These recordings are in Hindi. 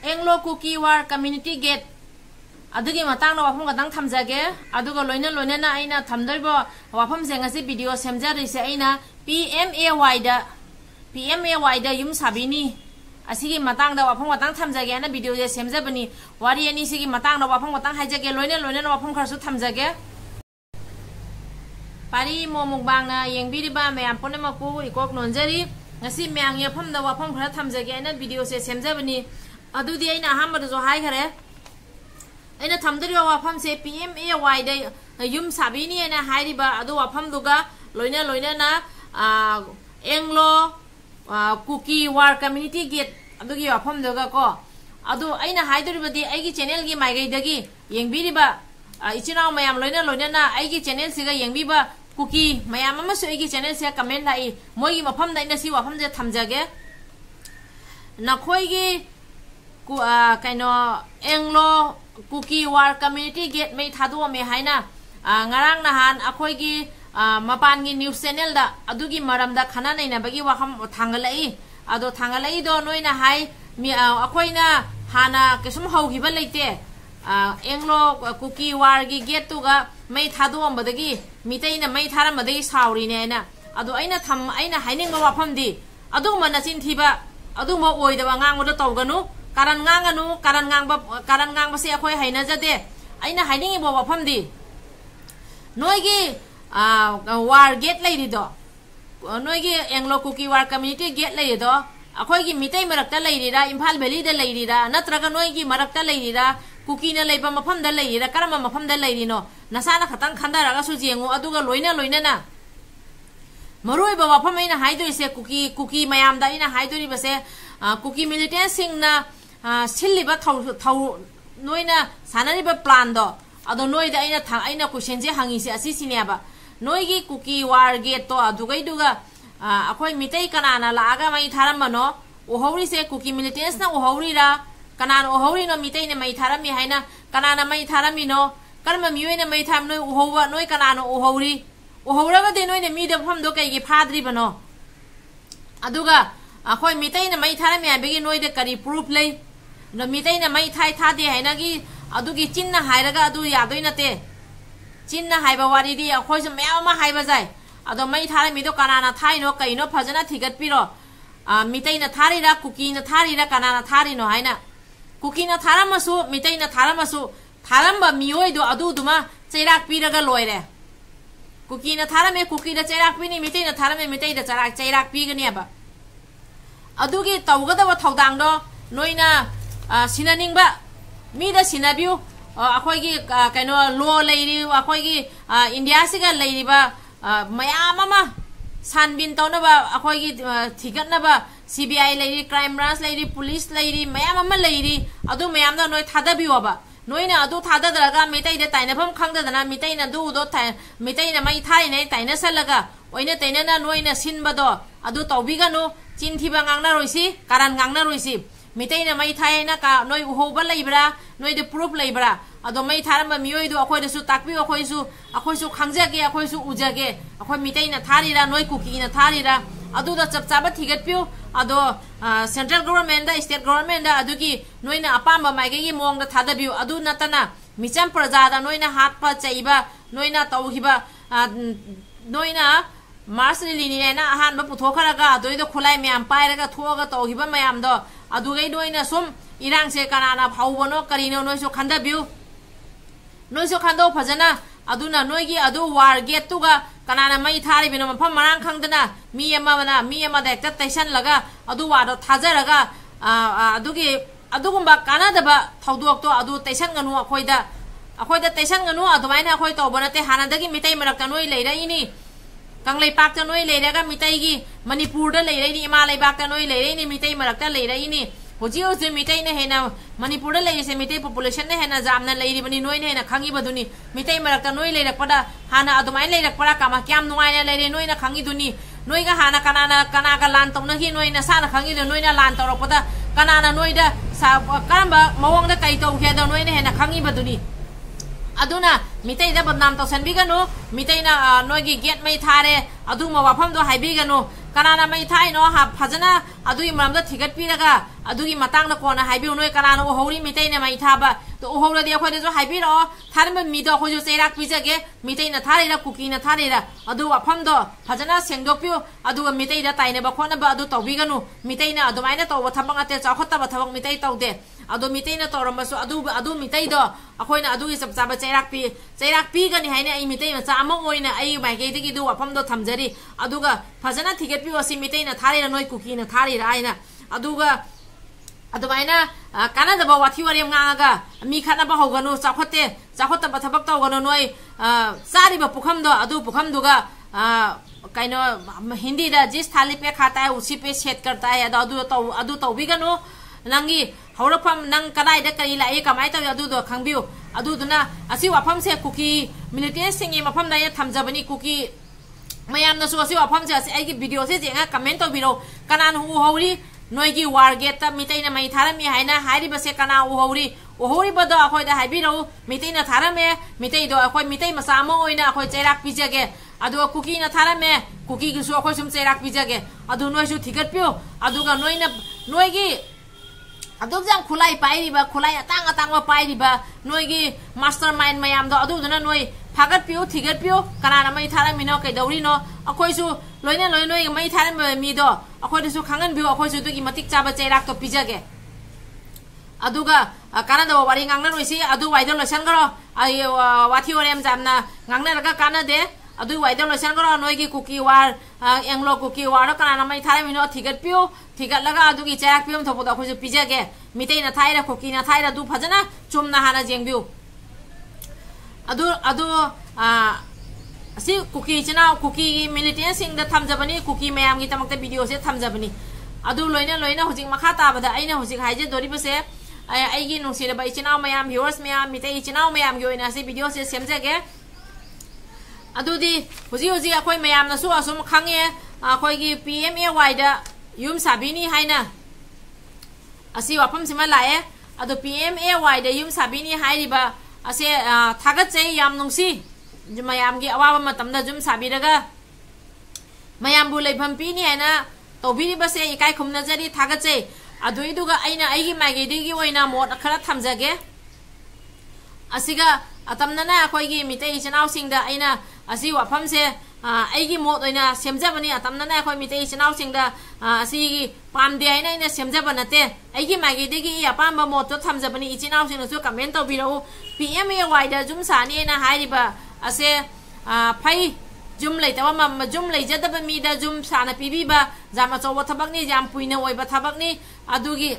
एंग्लो कुकी वार कम्युनिटी गेट अदुगी मतंग ना वाफम गतंग थमजागे अदुगा लोइना लोइना ना आइना थमदोइबो वाफम से ngasi वीडियो सेमजारिसे आइना PMAY दा युम साबिनी असिगी मतंग दा वाफम गतंग थमजागे ना वीडियो जे सेमजाबनी वारी अनि सिगी मतंग ना वाफम गतंग हाइजागे लोइना लोइना ना वाफम खरसु थमजागे पारी मोमुबांग ना येंगबिरिबा मयाम पुनमकु इकोक नोनजरी ngasi मैंग यफम दा वाफम खरा थमजागे ना वीडियो से सेमजाबनी अदुदी आइना अहमद जो हाय खरे अना थमदरिबा वाफम से PMAY दा युम साबिनी ना हाइरिबा अदु वाफम दुगा लोइना लोइना ना एंग्लो कुकी वार कम्युनिटी गेट अदुगी वाफम दुगा को अदु आइना हाइदरिबदी आइगी चैनल गी माइगैदगी येंगबिरिबा इचिनाव मयाम लोइना लोइना ना आइगी चैनल सिगा येंगबिबा कुकी मयाम अमसु आइगी चैनल से कमेंट लाई मोइगी मफम दा इना सि वाफम जे थमजागे नखोइगी कइनो एंग्लो कुकी वार कम्युनिटी गेट में थादो में हाइना ngarang nahan akhoi gi mapan gi news channel da adugi maram da khana nei na bagi waham thangalai ado thangalai do noi na hai mi akhoi na hana kesum hau gi ba leite englo kuki war gi get tu ga mai thadu am badagi mitai na mai tharam badagi sauri ne na ado aina tham aina haining ba wafam di adu mana chin thiba adu mo oi da ngang mo da tawganu karan ngang ba se akhoi haina jade aina haining ba wafam di नोइगी war gate लेरी दो नोइगी एंग्लो कुकी वार कम्युनिटी गेट लेरी दो अखोइगी मितै मरक्ता लेरीरा इम्फाल वैली दा लेरीरा नत्रगा नोइगी मरक्ता लेरीरा कुकी न लेबा मफम दा लेरीरा करम मफम दा लेरीनो नसाना खतंग खंदारागा सु जेंगो अदुगा लोइना लोइना ना मरुइबा वफम आइना हाइदोइसे कुकी मयाम दा आइना हाइदोरिबसे कुकी मिलिटेंट सिंगना सिल्लिबा थौ नोइना सानारिबा प्लान दो अदो नोइदा आइना क्वेश्चन जे हंगिसे असि सिनेबा नोइगी कुकी वार गेट तो अदुगैदुगा अखोइ मितै कनाना लागा मै थारमनो ओहौरी से कुकी मिलिटेंट्स ना ओहौरीरा कनाना ओहौरी नो मितै ने मै थारमी हाइना कनाना मै थारमिनो कर्म मियोइना मै थाम नोइ ओहौवा नोइ कनाना ओहौरी ओहौरगा दे नोइने मिदा फम दो कैगी फाद्रि बनो अदुगा अखोइ मितै ने मै थारमी हाबेगी नोइदे करी प्रूफ लै नो मितै ने मै थाइ थादे हाइनागी अदुगी चिन्ना हाइरगा अदु यादोइ नते चिन्ना हाइबा वारिदी अखोइ से मयाम मा हाइबा जाय अदो मै थारे मिदो कनाना थाइनो कैनो फजना थिगत पिरो मितैना थारिरा कुकीना थारिरा कनाना थारिनो हाइना कुकीना थारमसु मितैना थारमसु थारमबा मियोइदो अदुदुमा चैराक पिरगा लोइरे कुकीना थारमे कुकीना चैराक पिनि मितैना थारमे मितैदा चैराक पिगनियाबा अदुगी तौगदबा थौदांदो नोइना सिनानिंगबा मीदा सिनाबियो अखोइगी कइनो लो लेरी अखोइगी इंडिया सिगा लेरीबा मयाम अमा सानबिन तौनबा अखोइगी थिगतनबा CBI लेरी क्राइम ब्रांच लेरी पुलिस लेरी मयाम अमा लेरी अदु मयाम दा नोइ थादाबियोबा नोइना अदु थादादरगा मितैदे ताइनफम खंगदना मितैना दुदो मितैना मै थाइनै ताइना सलगा ओइना तैना नोइना सिनबदो अदु तौबिगनु चिनथिबा गांगना रोइसी कारण गांगना रोइसी मितैना मै थाइना का नोइ उहोबा लेब्रा नोइदे प्रूफ लेब्रा अदो मै थारम मियोइदो अखोइदसु ताकपि अखोइसु खंगजागे अखोइसु उजागे अखोइ मितैना थारिरा नोइ कुकीना थारिरा अदुदा चपचाबा थिगतपियो अदो सेंट्रल गवर्नमेंट दा स्टेट गवर्नमेंट दा अदुगी नोइना अपाम्बा माइगेगी मोंगदा थादबियो अदु नतना मिचम प्रजादा नोइना हातपा चैबा नोइना तौहिबा नोइना मार्च रिलीनिना अहानबा पुथोखरागा अदोइदो खुलाइ म्याम पाइरगा थोगा तौहिबा म्याम दो अदुगै नोइना सुम इरांसे कनाना फाउबनो करिनो नोइसो खंदाबियो नोइसो खंदो फजना अदुना नोइगी अदु वार गेट तुगा कनाना मै थारिबिनो मफम मरांग खंगदना मी अमा दा तैसन लगा अदु वादो थाजरगा अदुगी अदुगुंबा कानादबा थौदोक्तो अदु तैसन गनु अखोइदा तैसन गनु अदुमाइना अखोइ तौबनते हानादगी मितै मरक्ता नोइ लेरैनी कंगलै पाक्ता नोइ लेरगा मितैगी मणिपुरदा लेरैनी इमा लैबाक्ता नोइ लेरैनी मितै मरक्ता लेरैनी होजी होजी मितै ने हेना मणिपुरदा लेरिसे मितै पॉपुलेशन ने हेना जामना लेरिबनी नोइ ने हेना खंगिबदुनी मितै मरक्ता नोइ लेरकपदा हाना अदुमाइ लेरकपदा कामा क्याम नुवाइना लेरे नोइ ना खंगिदुनी नोइ गा हाना कनागा लान तौनगी नोइ ना साना खंगिदु नोइ ना लान तौरकपदा कनाना नोइ दा करम्बा मवंगदा कै तौखेदा नोइ ने हेना खंगिबदुनी अदुना मितै दा बदनाम तौसनबिगनु मितैना नोइगी गेट मै थारे अदुमा वाफम दो हाइबिगनु कनाना मई थाइनो हा फजना अदुई मरमदा थिगत पिरगा अदुगी मतांगदा कोना हाइबिउ नोय कनाना ओहौरी मितैना मई थाबा तो ओहौरदि अखोय जो हाइबिरो थारम मिदो अखोय जो चैराक पिजगे मितैना थारेरा कुकीना थारेरा अदु वाफमदो फजना सेंगदोपिउ अदुगा मितैदा ताइनेबा खोनबा अदु तौबिगनु मितैना अदुमाइना तौबा थबक अते चाखोत्तबा थबक मितै तौदे अदु मितैना तौरमसु अदु मितैदो अखोयना अदुगी सबचाबा चैराक पीगनि हाइने आई मितै मचा अमा ओइना आई माइगैदगी दु वाफमदो थमजरी अदुगा फजना थिगेटपिउ असि मितैना थारेरा नोय कुकीना थारेरा आइना अदुगा अदुमाइना कानादबा वाथि वारेम गांगा मी खानाबा होगनु चाखोत्तबा थबक तौगनु नोय चारिबा पुखमदो अदु पुखमदुगा काइनो हिंदी दा जिस थाली पे खाता है उसी पे सेट करता है अदु तौबिगनु नंगी हौरफम नंग कदाइदा करी लाए कमाय तौ अदुदो खंगबिउ अदुदुना असि वाफम से कुकी मिलिटेंट सिंगी मफम दा थमजबनी कुकी मयामनसु असि वाफम से असि आइगी वीडियो से जेंगा कमेंट तौबिरो कनान हु हौरी नोइगी वार गेट मितैना मई थारमी हाइना हारिबसे कना ओहौरी बदो अखोयदा हाइबिरो मितैना थारमे मितैदो अखोय मितै मसा अमा ओइना अखोय चैराक पिजगे अदु कुकीना थारमे कुकीगिसु अखोय सुम चैराक पिजगे अदु नोइसु थिगतपिउ अदुगा नोइगी अदुजाम खुलाई पाइरिबा खुलाई अतांग पाइरिबा नोइगी मास्टर माइंड मयामदो अदुदुना नोइ फागतपिउ थिगतपिउ कनाना मई थारमिनो कैदौरिनो अखोयसु लोइना नोइ मई थारम मिदो अखोयदसु खांगनबिउ अखोयसु दुगी मतिक चाबा चैराक तो पिजगे अदुगा कानादो वारि गांगना नोइसि अदु वाइदो लसनगरो आई वाथि ओरेम जामना गांगना रगा कानादे अदु वाइदो लसनगरो नोइगी Kuki war Anglo Kuki war कनाना मई थारमिनो थिगतपिउ थिगतलगा अदुगी चैराक पिउम थोपदो अखोयसु पिजगे मितैना थाइरा कुकीना थाइरा दु फजना चुमना हाना जेंगबिउ अदु असि कुकी चिना कुकी मिलिटेंट सिंग द थमजबनी कुकी मयाम गी तमकते वीडियो से थमजबनी अदु लोइना हुजिक मखा ताबदा आइना हुजिक हाइजे दोरिबसे आइगी नुसिरबा इचिनाव मयाम व्यूअर्स मयाम मितै इचिनाव मयाम गी ओइना से वीडियो से सेमजगे अदुदी हुजी अखोय मयाम नसु असुम खंगे अखोयगी PMAY दा युम साबिनी हाइना असि वाफम सिमा लाए अदु PMAY दा युम साबिनी हाइरिबा असे थागतसे याम नुंसी मयामगी अवाबा मतमदा जुम साबिरगा मयामबु लेफम पीनी हैना तौबिरिबसे इकाय खुमनजरी थागतसे अदुइदुगा आइना आइगी माइगेदिगी ओइना मोट खरा थमजगे असिगा अतमनना अखोयगी मितै इचनाव सिंगदा आइना असि वाफम से आइगी मोट ओइना सेमजबनी अतमनना अखोय मितै इचनाव सिंगदा असिगी पामदे हैना इना सेमजबा नते आइगी माइगेदिगी अपामबा मोट थमजबनी इचनाव सिंगसु कमेंट तौबिरो PMAY दा जुम सानी ना हाइरिबा असे फै जुम लेतबा जुम लेजदबा मीदा जुम साना पिबिबा जामा चौबा थबकनी जाम पुइना ओइबा थबकनी अदुगी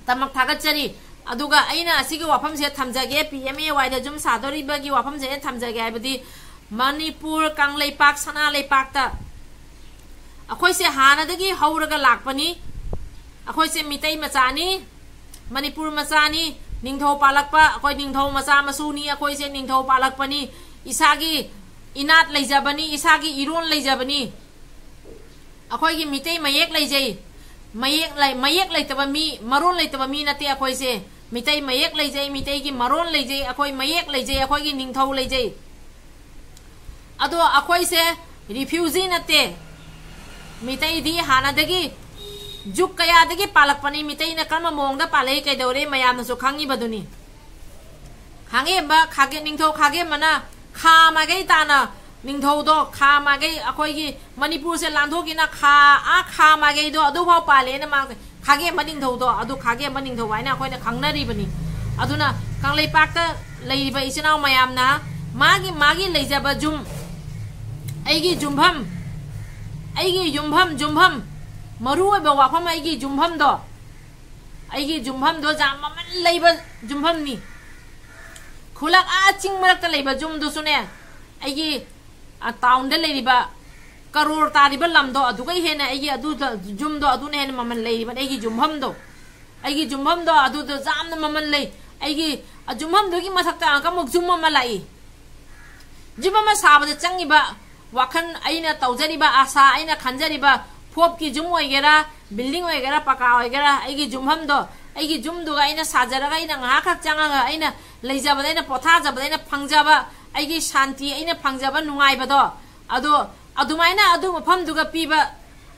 तमक थागतचरी अदुगा आइना असिगी वाफम से थमजगे PMAY दा जुम सादोरिबागी वाफम से थमजगे हाइबदी मणिपुर कांगलेपाक सना लेपाकता अखोय से हानादगी हौरगा लाकपनी अखोय से मितै मचानी मणिपुर मचानी निंगथौ पालकपा अखोय निंगथौ मचा मसुनी अखोय से निंगथौ पालकपनी इसागी इनात लेजबनी इसागी इरोन लेजबनी अखोय की मितै मयेक लेजै मयेक लेतबा मी मरोन लेतबा मी नते अखोय से मितै मयेक लेजै मितै की मरोन लेजै अखोय मयेक लेजै अखोय की निंगथौ लेजै अदो अखोय से रिफ्यूजी नते मितै दी हानादगी जुक कयादगी पालकपनी मितैना कर्म मोंगदा पालै कैदौरे मयामनसु खांगिबदुनी खांगेबा खागे निंगथौ खागे मना खा मागै ताना निंगथौदो खा मागै अखोयगी मणिपुर से लांथोगिना खा मागै दो अदु फाव पाले ना माग खागे मनिंगथौदो अदु खागे मनिंगथौ वाइना अखोयना खांगनरिबनी अदुना कांगलेपाकता लैरिबा इचनाव मयामना मागी लेजबा जुम आइगी जुम्भम मरुब वाफम आइगी जुम्भम दो जाम ममन लेबा जुम्भम नि खुलक आ चिंग मरकता लेबा जुम दुसुने आइगी टाउन दे लेरिबा करोड़ तारिबा लमदो अदुगै हेना आइगी अदु जुम दो अदुने हेना ममन लेरिबा आइगी जुम्भम दो अदु दो जाम न ममन ले आइगी जुम्भम दोगी मथकता अंकमुक जुम मम लाई जुम म साबदे चंगिबा वाखन आइना तौजरिबा आशा आइना खंजरिबा फोप की जुम होइगेरा बिल्डिंग होइगेरा पका होइगेरा आइगी जुम्भम दो आइगी जुम दुगा आइना साजरगा आइना ngahak changaga आइना लेजबदा आइना पोथाजबदा आइना फंगजबा आइगी शांति आइना फंगजबा नुंगाइबदो अदो अदुमाइना अदु मफम दुगा पीबा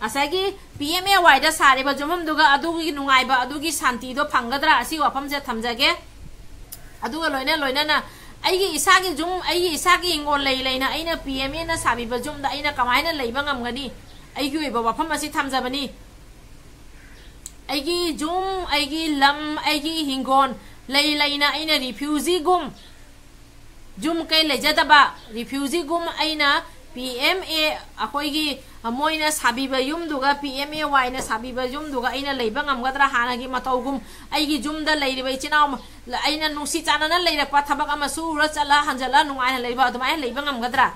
asagi PMAY da sare ba jumam duga adugi nungai ba adugi santi do phangadra asi wafam se thamjage aduga loina na aigi isagi jum aigi isagi ingol leina aina PMA na sabi ba jum da aina kamaina leiba ngamgani aigi ba wafam asi thamjabani aigi jum aigi lam aigi hingon leina aina refugee gum jum kai lejadaba refugee gum aina PMA akoigi moina sabiba yum duga PMAY na sabiba yum duga aina leiba ngamgadra hanagi matawgum aigi jumda leiriba ichinaw aina nusi chanana leirakpa thabak ama sura chala hanjala nungai leiba adumai leiba ngamgadra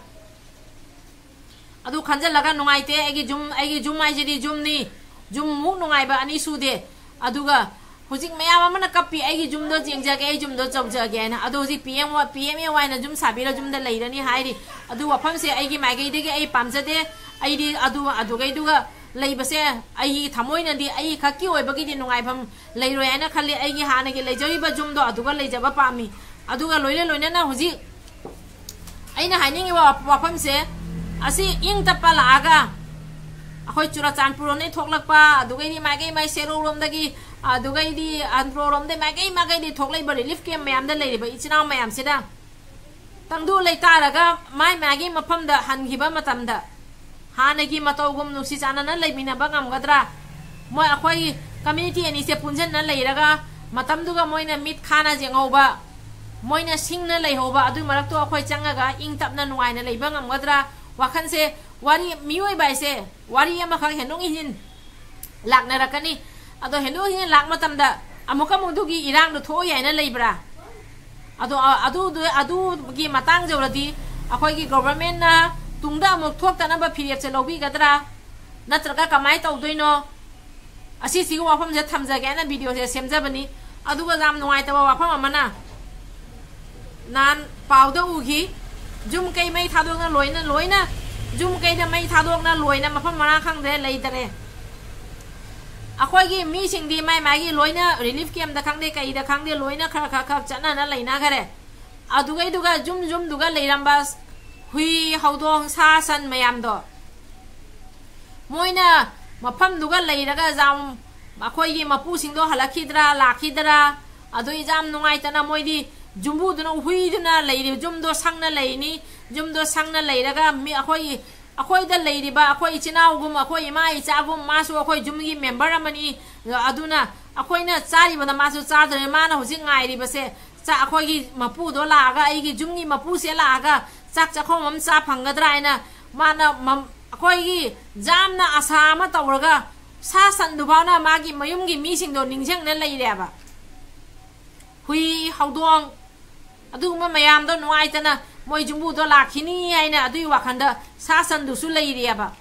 adu khanjalaga nungaite aigi jum ai jidi jumni jum mu nungai ba ani sude aduga hujik mayam amana kapi aigi jumdo jengjage ai jumdo chawjage na adu hujik PMAY na jum sabira jumda leirani hairi adu wafam se aigi maigai dege ai pamjade aidi adu gai duga leibase ai thamoi na di ai khaki oi bagi di nungai pham leiroi ana khali aigi hana gi lejoi ba jumdo aduga lejaba pami aduga loina na hujik aina hainingi wafam se asi ing tappa laaga akhoi Churachandpur ne thoklakpa adugai di maigai mai serorom dagi adugai di androrom de magai di thoklai ba relief camp mayam da leiriba ichinaw mayam sida tangdu leitaraga mai magi mafam da hangiba matamda hanagi matawgum nusi chanana leimina ba ngamgadra moi akhoi community ani se punjan na leiraga matamduga moina mit khana jengauba moina singna leihoba adu marak to akhoi changaga ingtapna nuaina leiba ngamgadra wakhan se wari mioi bai se wari ama khang henung hin lakna rakani ado henung hin lak matamda amuka mudugi irang do tho yaina leibra adu gi matang jawradi akhoi gi government na tungda amuk thok tanaba period se lobi gadra natraga kamai tawdoino asi sigu wafam je thamjage na video se semjabani aduga jam nuai tawa wafam amana nan pawda ugi jum kai mai thadokna loina jum kai da mai thadokna loina mafam mara khangde leidare akhoi gi mi singdi mai magi loina relief camp da khangde kai da khangde loina khar chana na leina gare adugai duga jum duga leirambas hui haudong sa san mayam do moina mafam duga leiraga jam akhoi gi mapu singdo halakidra lakhidra adu jam nungai tana moidi jumbu duna hui duna leiri jumdo sangna leini jumdo sangna leiraga mi akhoi da leiriba akhoi chinaw gum akhoi mai cha gum masu akhoi jumgi member amani aduna akhoi na chari bana masu chadre mana hujik ngai ri base cha akhoi gi mapu do laga ai gi jumgi mapu se laga sak chakhom am cha phangadra aina mana akhoi gi jamna asama tawraga sa sandu bana magi mayumgi mi singdo ningjang na leireba hui haudong adu ma mayam do nuai tana moi jumbu do lakhini aina adu wakhanda sa sandu su leireba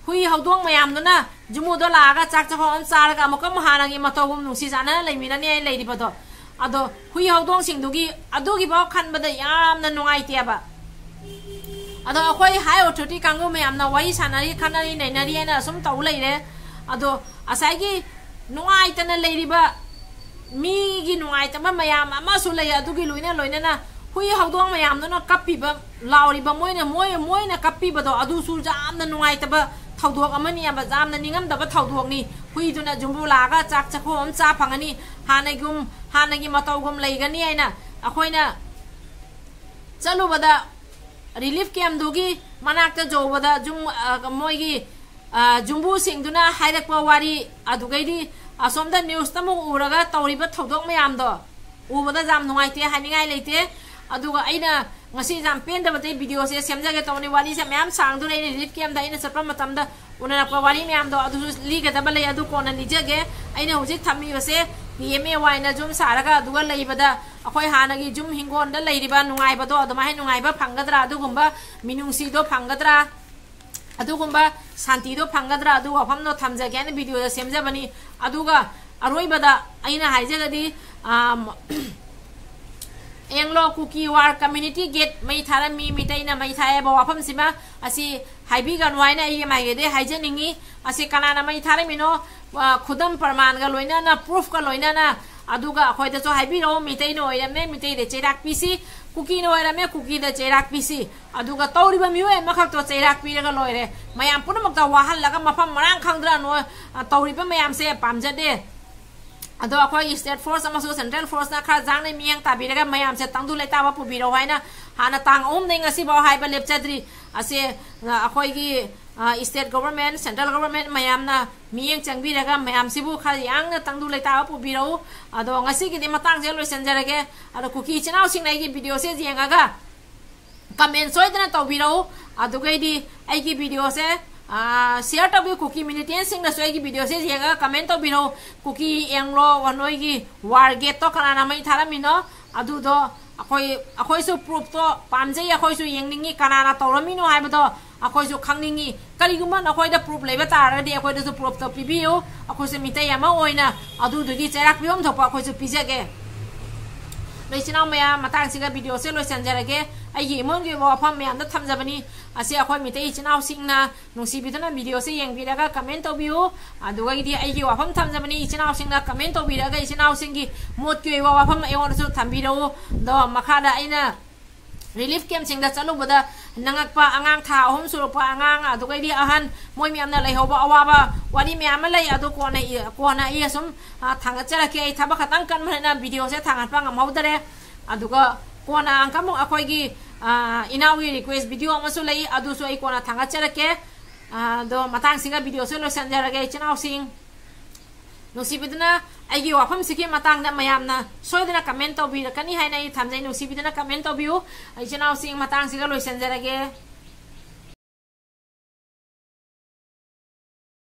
hui haudong mayam do na jumbu do laga chak chakhom am charaga amukam hanagi matawum nungsi jana leimina ne leiriba do ado hui haudong singdugi adugi ba khanbada yamna nuai tiaba ado akhoi high authority kangu me amna wai sanari khanari nainari na sum taw leire ado asai nuai tana leiriba mi gi nuai tama mayam ama su lei adugi loina na hui haudong mayam no kapi ba lauri ba moina kapi ba do adu su jamna nuai taba thawdok amani aba jamna ningam daba thawdok ni hui duna jumbu laga chak chakhom cha phangani hanagi matawgum leigani aina akhoina chalu bada relief camp dogi manakta jobada jum moigi jumbu singduna hairakpa wari adugaidi asomda news tamu uraga tawriba thawdok mayam do ubada jam nungaite haningai leite aduga aina ngasi jam pendabate video se semjage tawni wari se mayam sangdu nei relief camp da ina chapra matamda unarappa wari mayam do adu liga dabale adu kona lijage aina hujik thammi base PMAY na jum saraga aduga leibada akhoi hanagi jum hingon da leiriba nungai ba do adumai nungai ba phangadra adugumba minungsi do phangadra adugumba santi do phangadra adu wafam no thamjage na video da semjabani aduga aroi bada aina haijagadi englo kuki war community gate mai thara mi mitaina mai thae ba wafam sima asi haibi ganwaina ai mai gede haijaningi asi kanana mai thara mino khudam parman ga loina na proof ka loina na अदुगा अखोइदसो हाइबिरो मितै नो ओइरमे मितै दे चेराक पिसी कुकी नो ओइरमे कुकी दे चेराक पिसी अदुगा तौरिबा मियोय मखक तो चेराक पिरगा लोइरे मयाम पुनमक्ता वाहल लगा मफम मरांग खंगद्रा नो तौरिबा मयाम से पामजदे अदो अखोइ स्टेट फोर्स अमसो सेंट्रल फोर्स ना खरा जांग नै मियांग ताबिरगा मयाम से तंगदु लेताबा पुबिरो हाइना हाना तांग ओम नै ngasi बाव हाइबा लेपचद्री असे अखोइ गी स्टेट गवर्नमेंट सेंट्रल गवर्नमेंट मयाम ना मियांग चंगबिरगा मयाम सिबु खरा यांग ना तंगदु लेताबा पुबिरो अदो ngasi गी दि मतंग जे लोइसनजरगे अदो कुकी चिनाव सिंग नै गी वीडियो से जेंगागा कमेंट सोइदना तौबिरो अदो गैदी आइगी वीडियो से शेयर तब कुकी मिलिटेंट सिंग ना सोइगी वीडियो से जेंगा कमेंट तौबिरो कुकी एंग्लो वनोइगी वार गेट तो कनाना मै थारामिनो अदु दो अखोइसु प्रूफ तो पामजै अखोइसु येंगनिंगी कनाना तौरमिनो हाइबदो अखोइसु खंगनिंगी करिगुमा नखोइदा प्रूफ लेबा तारदि अखोइदसु प्रूफ तो पिबियो अखोइसु मितै अमा ओइना अदु दुगी चेराक पियम थोप अखोइसु पिजगे लैचिनाव मया मतंग सिगा वीडियो से लोइसनजरगे आइगी इमोनगी वाफम मयाम द थमजबनी असे अखोइ मितै चिनाव सिंगना नुसिबिदना वीडियो से येंगबिरगा कमेंट तौबियो अदुगा गिदि आइगी वाफम थमजबनी चिनाव सिंगना कमेंट तौबिरगा चिनाव सिंगी मोट की वाफम एवोनसु थमबिरो द मखादा आइना रिलीफ कैम्प सिंगदा चलुबदा नंगकपा आंगांग था अहम सुरपा आंगांग अदुगैदि अहन मोय म्यामना लैहौबा अवाबा वानी म्याम लै अदु कोना इयसुम थांगचरके आई थबा खतंग कनमना वीडियो से थांगतपा ngमौदरे अदुगा कोना अंकम अखोइगी इनावी रिक्वेस्ट वीडियो अमसु लै अदुसु आई कोना थांगचरके दो मतंग सिंगा वीडियो से लोसनजरगे चिनाव सिंग नुसिबिदना आइगी वाफम सिकी मतंग ना मयामना सोइदना कमेंट तौबिरकनी हाइना इ थामजै नुसिबिदना कमेंट तौबियो आई चिनाव सिंग मतंग सिगा लोसनजरगे।